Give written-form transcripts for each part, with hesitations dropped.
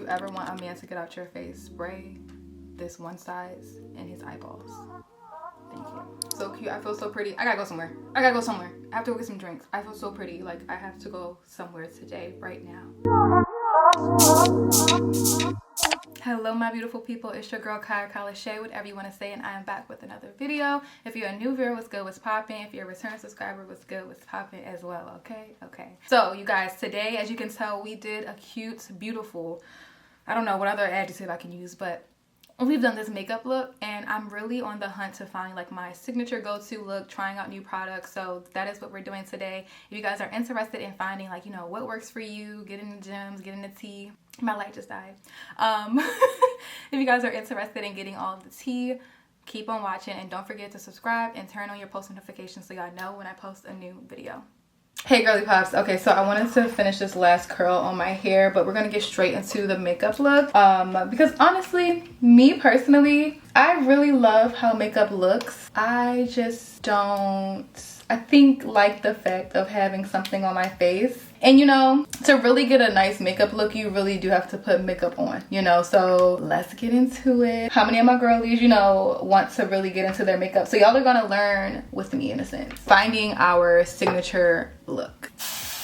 you ever want a man to get out your face, spray this one size in his eyeballs. Thank you. So cute. I feel so pretty. I gotta go somewhere. I have to go get some drinks. I feel so pretty. Like, I have to go somewhere today, right now. Hello, my beautiful people. It's your girl, Lashaii, whatever you want to say, and I am back with another video. If you're a new viewer, what's good, what's popping? If you're a return subscriber, what's good, what's popping as well, okay? So, you guys, today, as you can tell, we did a cute, beautiful, I don't know what other adjective I can use, but we've done this makeup look, and I'm really on the hunt to find like my signature go-to look, trying out new products. So that is what we're doing today. If you guys are interested in finding, like, you know, what works for you, getting the gems, getting the tea. My light just died. If you guys are interested in getting all of the tea, keep on watching, and don't forget to subscribe and turn on your post notifications so y'all know when I post a new video. Hey girly pops. Okay, so I wanted to finish this last curl on my hair, but we're gonna get straight into the makeup look, because honestly, me personally, I really love how makeup looks. I just don't, I think, like the fact of having something on my face. And you know, to really get a nice makeup look, you really do have to put makeup on, you know. So let's get into it. How many of my girlies, you know, want to really get into their makeup? So y'all are gonna learn with me, in a sense, finding our signature look.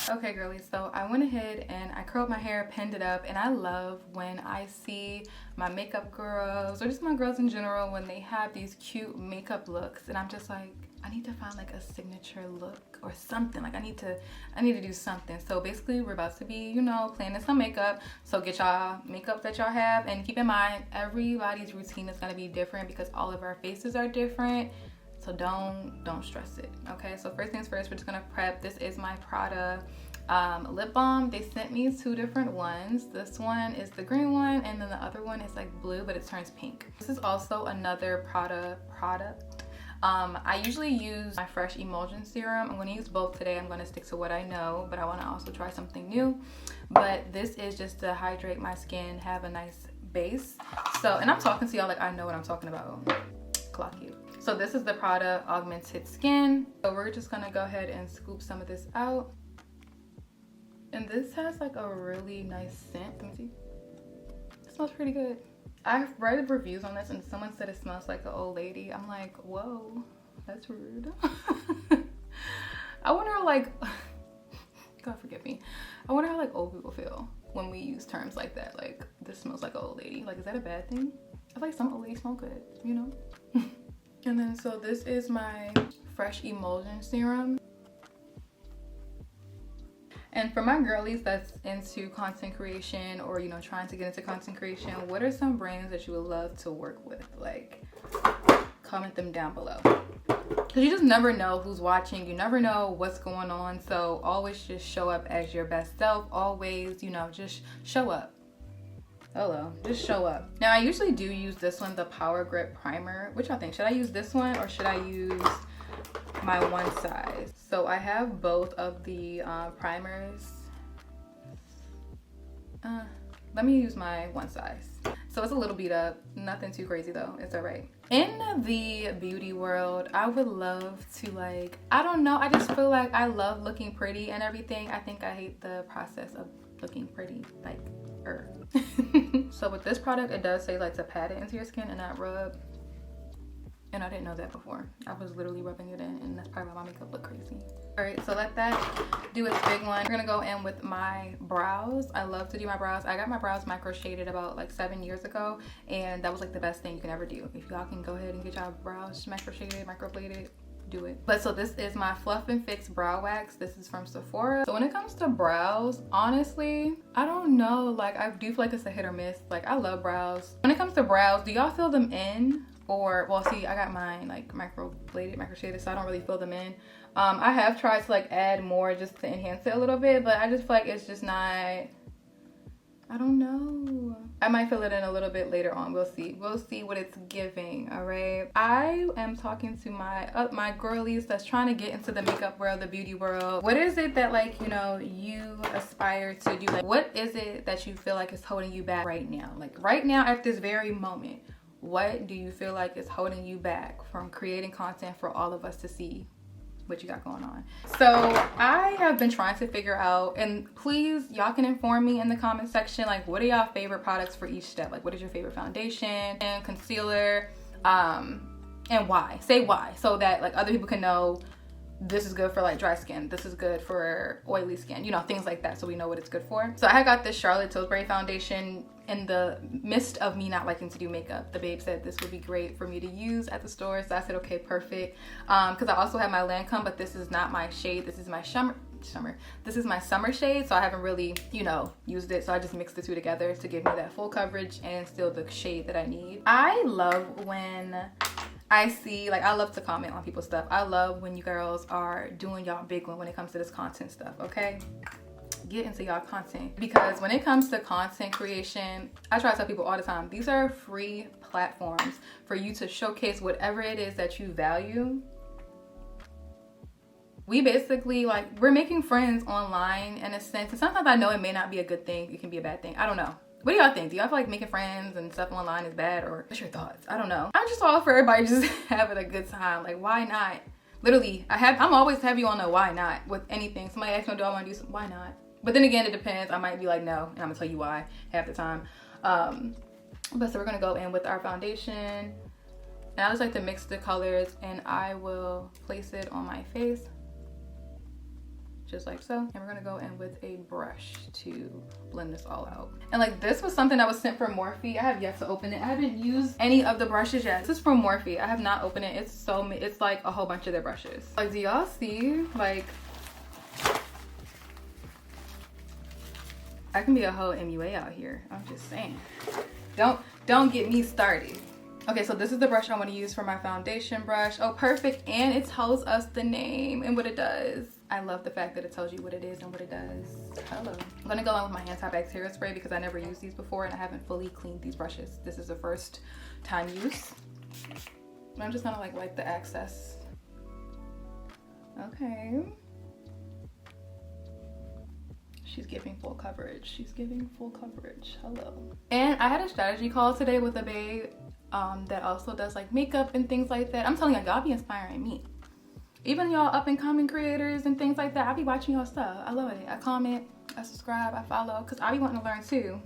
Okay girlies, so I went ahead and I curled my hair, pinned it up, and I love when I see my makeup girls, or just my girls in general, when they have these cute makeup looks, and I'm just like, I need to find like a signature look or something. Like I need to do something. So basically we're about to be, you know, planning some makeup. So get y'all makeup that y'all have, and keep in mind everybody's routine is gonna be different because all of our faces are different. So don't stress it, okay? So first things first, we're just gonna prep. This is my Prada lip balm. They sent me two different ones. This one is the green one, and then the other one is like blue, but it turns pink. This is also another Prada product. I usually use my Fresh Emulsion Serum. I'm going to use both today. I'm going to stick to what I know, but I want to also try something new. But this is just to hydrate my skin, have a nice base. So, and I'm talking to y'all like I know what I'm talking about. Clock you. So this is the Prada Augmented Skin. So we're just going to go ahead and scoop some of this out. And this has like a really nice scent. Let me see. It smells pretty good. I've read reviews on this and someone said it smells like an old lady. I'm like, whoa, that's rude. I wonder how, like, God forgive me. I wonder how like old people feel when we use terms like that. Like, this smells like an old lady. Like, is that a bad thing? I feel like some old ladies smell good, you know? And then, so this is my Fresh Emulsion Serum. And for my girlies that's into content creation, or, you know, trying to get into content creation, what are some brands that you would love to work with? Like, comment them down below. Because you just never know who's watching. You never know what's going on. So always just show up as your best self. Always, you know, just show up. Hello, just show up. Now, I usually do use this one, the Power Grip Primer. What y'all think? Should I use this one or should I use my one size? So I have both of the primers. Let me use my one size. So it's a little beat up, nothing too crazy though, it's all right. In the beauty world, I would love to, like, I don't know, I just feel like I love looking pretty and everything. I think I hate the process of looking pretty, like, So with this product, it does say like to pat it into your skin and not rub. And I didn't know that before. I was literally rubbing it in, and that's probably why my makeup look crazy. All right, so let that do its big one. We're gonna go in with my brows. I love to do my brows. I got my brows micro shaded about like 7 years ago, and that was like the best thing you can ever do. If y'all can go ahead and get y'all brows micro shaded, micro bladed, do it. But so this is my Fluff and Fix brow wax. This is from Sephora. So when it comes to brows, honestly, I don't know, like, I do feel like it's a hit or miss. Like, I love brows. When it comes to brows, do y'all fill them in? Or, well, see, I got mine like micro bladed, micro shaded, so I don't really fill them in. I have tried to like add more just to enhance it a little bit, but I just feel like it's just not, I don't know. I might fill it in a little bit later on. We'll see what it's giving. All right, I am talking to my girlies that's trying to get into the makeup world, the beauty world. What is it that, like, you know, you aspire to do? Like, what is it that you feel like is holding you back right now? Like right now at this very moment, what do you feel like is holding you back from creating content for all of us to see what you got going on. So I have been trying to figure out, and please y'all can inform me in the comment section, like what are y'all favorite products for each step? Like what is your favorite foundation and concealer, and why? Say why, so that like other people can know this is good for like dry skin, this is good for oily skin, you know, things like that, so we know what it's good for. So I got this Charlotte Tilbury foundation in the midst of me not liking to do makeup. The babe said this would be great for me to use at the store, so I said okay, perfect. Because I also have my Lancome, but this is not my shade, this is my this is my summer shade, so I haven't really, you know, used it, so I just mixed the two together to give me that full coverage and still the shade that I need. I love when I see, like, I love to comment on people's stuff. I love when you girls are doing y'all big one when it comes to this content stuff, okay? Get into y'all content, because when it comes to content creation, I try to tell people all the time, these are free platforms for you to showcase whatever it is that you value. We basically, like, we're making friends online in a sense, and sometimes I know it may not be a good thing, it can be a bad thing, I don't know. What do y'all think? Do y'all feel like making friends and stuff online is bad, or what's your thoughts? I don't know. I'm just all for everybody just having a good time. Like, why not? Literally, I'm always heavy on the why not with anything. Somebody asks me, do I want to do something? Why not? But then again, it depends. I might be like, no, and I'm gonna tell you why half the time. But so we're gonna go in with our foundation. And I just like to mix the colors, and I will place it on my face. Just like so. And we're gonna go in with a brush to blend this all out. And like, this was something that was sent from Morphe. I have yet to open it. I haven't used any of the brushes yet. This is from Morphe. I have not opened it. It's like a whole bunch of their brushes. Like, do y'all see? Like, I can be a whole MUA out here. I'm just saying. Don't get me started. Okay, so this is the brush I want to use for my foundation brush. Oh, perfect. And it tells us the name and what it does. I love the fact that it tells you what it is and what it does. Hello. I'm gonna go in with my antibacterial spray because I never used these before and I haven't fully cleaned these brushes. This is the first time use. I'm just gonna like wipe the excess. Okay. She's giving full coverage. She's giving full coverage. Hello. And I had a strategy call today with a babe that also does like makeup and things like that. I'm telling you, y'all be inspiring me. Even y'all up and coming creators and things like that, I be watching y'all stuff. I love it. I comment, I subscribe, I follow, because I be wanting to learn too.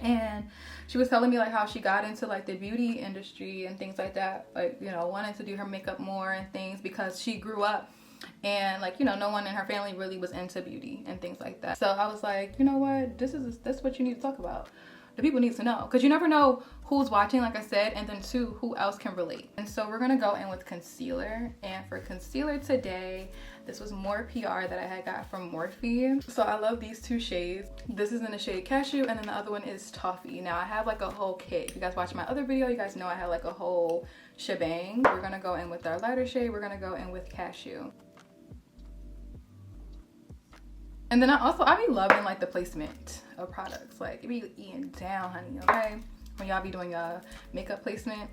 And she was telling me like how she got into like the beauty industry and things like that, like, you know, wanting to do her makeup more and things because she grew up and like, you know, no one in her family really was into beauty and things like that. So I was like, you know what, this is what you need to talk about. The people need to know, because you never know who's watching, like I said, and then two, who else can relate. And so we're gonna go in with concealer. And for concealer today, this was more PR that I had got from Morphe. So I love these two shades. This is in the shade Cashew, and then the other one is Toffee. Now I have like a whole kit. If you guys watch my other video, you guys know I have like a whole shebang. We're gonna go in with our lighter shade. We're gonna go in with Cashew. And then I be loving like the placement of products. Like, it be eating down, honey, okay? When y'all be doing a makeup placement.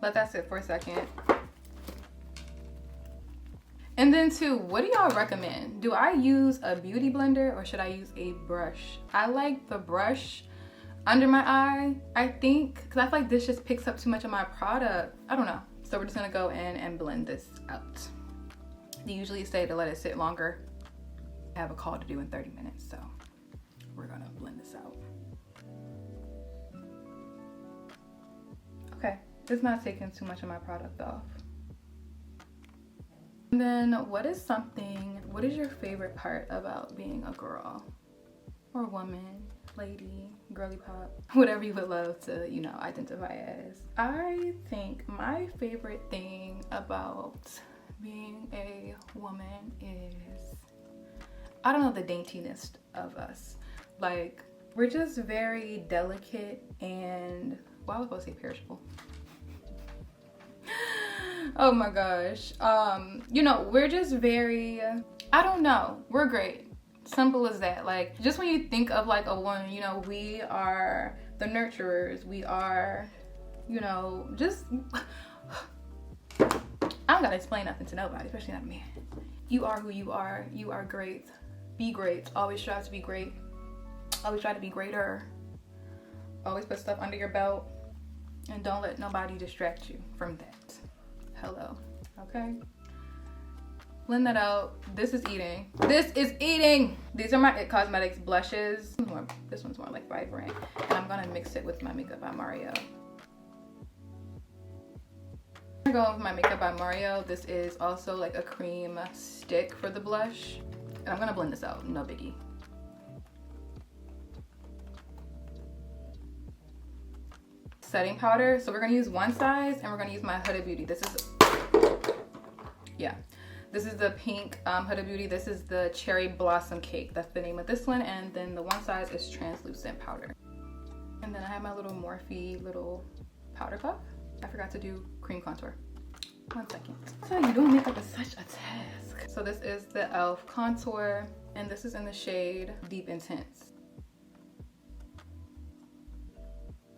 Let that sit for a second. And then too, what do y'all recommend? Do I use a beauty blender or should I use a brush? I like the brush under my eye, I think, because I feel like this just picks up too much of my product. I don't know. So we're just gonna go in and blend this out. They usually say to let it sit longer. I have a call to do in 30 minutes, so we're gonna blend this out. Okay, it's not taking too much of my product off. And then what is your favorite part about being a girl or woman, lady, girly pop, whatever you would love to, you know, identify as? I think my favorite thing about being a woman is, I don't know, the daintiness of us. Like, we're just very delicate and, well, I was supposed to say perishable. Oh my gosh. You know, we're just very, I don't know, we're great. Simple as that. Like, just when you think of like a woman, you know, we are the nurturers. We are, you know, just, I don't gotta explain nothing to nobody, especially not me. You are who you are. You are great. Be great. Always strive to be great. Always try to be greater. Always put stuff under your belt. And don't let nobody distract you from that. Hello, okay? Blend that out. This is eating. This is eating! These are my It Cosmetics blushes. This one's more like vibrant. And I'm gonna mix it with my Makeup by Mario. I'm gonna go with my Makeup by Mario. This is also like a cream stick for the blush. And I'm gonna blend this out, no biggie. Setting powder. So we're gonna use one size and we're gonna use my Huda Beauty. This is, yeah. This is the pink Huda Beauty. This is the Cherry Blossom Cake. That's the name of this one. And then the one size is translucent powder. And then I have my little Morphe little powder puff. I forgot to do cream contour. 1 second. So you doing makeup is such a task. So this is the e.l.f. contour. And this is in the shade Deep Intense.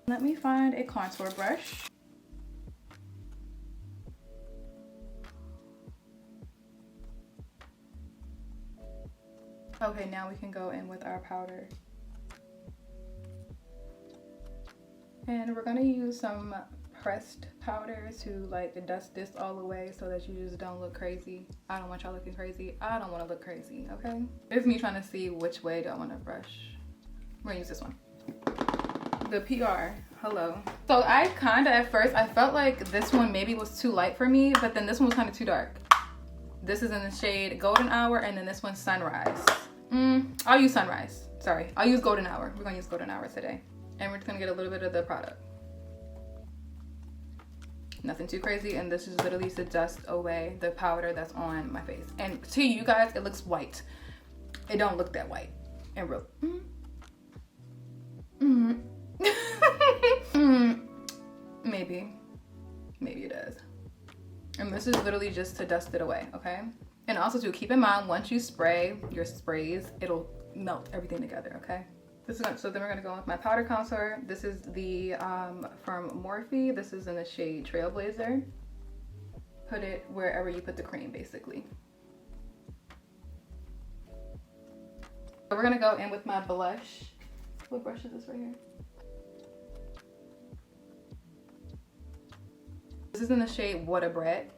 Let me find a contour brush. Okay, now we can go in with our powder. And we're gonna use some pressed powder to like dust this all the way so that you just don't look crazy. I don't want y'all looking crazy. I don't want to look crazy, okay? It's me trying to see which way do I want to brush. We're gonna use this one. The PR, hello. So I kinda, at first, I felt like this one maybe was too light for me, but then this one was kinda too dark. This is in the shade Golden Hour, and then this one's Sunrise. I'll use Sunrise. Sorry, I'll use Golden Hour. We're gonna use Golden Hour today. And we're just gonna get a little bit of the product. Nothing too crazy, and this is literally to dust away the powder that's on my face. And to you guys, it looks white. It don't look that white. And real. Maybe it does. And this is literally just to dust it away, okay? And also to keep in mind, once you spray your sprays, it'll melt everything together, okay? So then we're gonna go with my powder contour. This is the from Morphe. This is in the shade Trailblazer. Put it wherever you put the cream, basically. So we're gonna go in with my blush. What brush is this right here? This is in the shade Water Bread.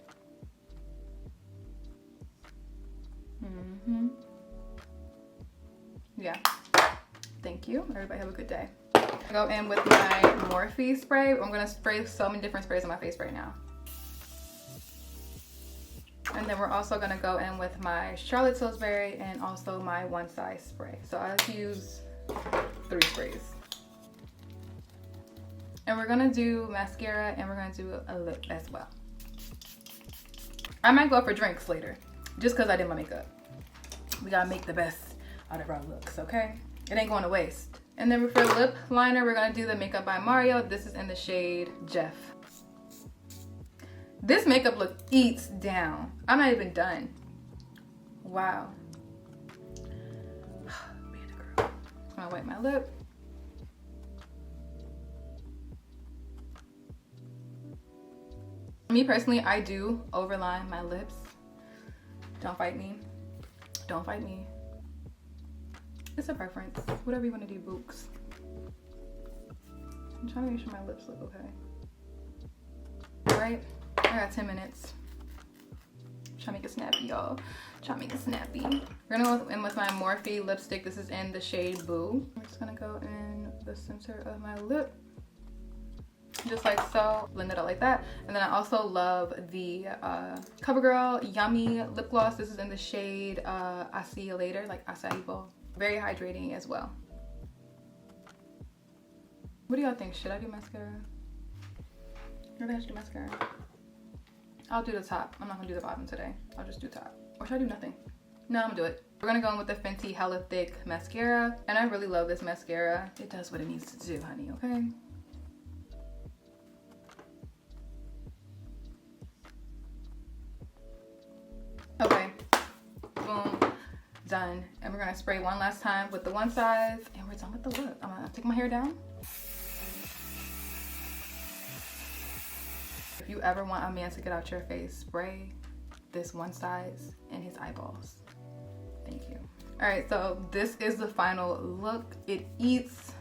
Yeah. Thank you. Everybody have a good day. Go in with my Morphe spray. I'm gonna spray so many different sprays on my face right now. And then we're also gonna go in with my Charlotte Tilbury and also my one size spray. So I like to use 3 sprays. And we're gonna do mascara and we're gonna do a lip as well. I might go for drinks later, just cause I did my makeup. We gotta make the best out of our looks, okay? It ain't going to waste. And then for lip liner, we're gonna do the Makeup by Mario. This is in the shade Jeff. This makeup look eats down. I'm not even done. Wow. Being a girl. I'm gonna wipe my lip. Me personally, I do overline my lips. Don't fight me. Don't fight me. It's a preference. Whatever you want to do, books. I'm trying to make sure my lips look okay. Alright, I got 10 minutes. Trying to make it snappy, y'all. Trying to make it snappy. We're gonna go in with my Morphe lipstick. This is in the shade Boo. I'm just gonna go in the center of my lip. Just like so. Blend it out like that. And then I also love the CoverGirl Yummy Lip Gloss. This is in the shade I See You Later, like acai bowl. Very hydrating as well. What do y'all think? Should I do mascara? Or do I do mascara? I'll do the top. I'm not gonna do the bottom today. I'll just do top. Or should I do nothing? No, I'm gonna do it. We're gonna go in with the Fenty Hella Thick mascara. And I really love this mascara. It does what it needs to do, honey, okay? Okay. Boom. Done. And we're gonna spray one last time with the one size and we're done with the look. I'm gonna take my hair down. If you ever want a man to get out your face, spray this one size in his eyeballs. Thank you. All right, so this is the final look. It eats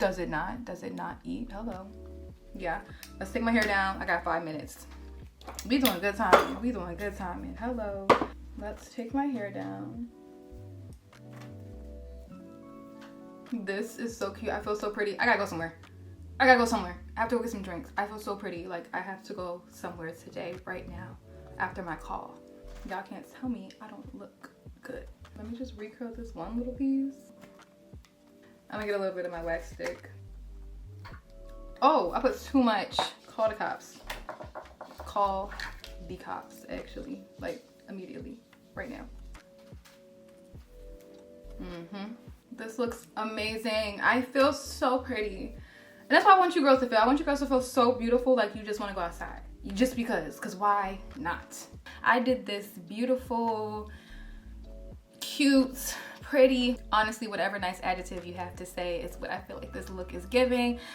Does it not? Does it not eat? Hello. Yeah. Let's take my hair down. I got 5 minutes. We doing good timing. We doing good timing. Hello. Let's take my hair down. This is so cute. I feel so pretty. I gotta go somewhere. I have to go get some drinks. I feel so pretty. Like, I have to go somewhere today, right now, after my call. Y'all can't tell me I don't look good. Let me just recurl this one little piece. I'm gonna get a little bit of my wax stick. Oh, I put too much. Call the cops. Call the cops, actually. Like, immediately. Right now. This looks amazing. I feel so pretty. And that's what I want you girls to feel. I want you girls to feel so beautiful, like you just want to go outside. Just because why not? I did this beautiful, cute, pretty, honestly, whatever nice adjective you have to say is what I feel like this look is giving.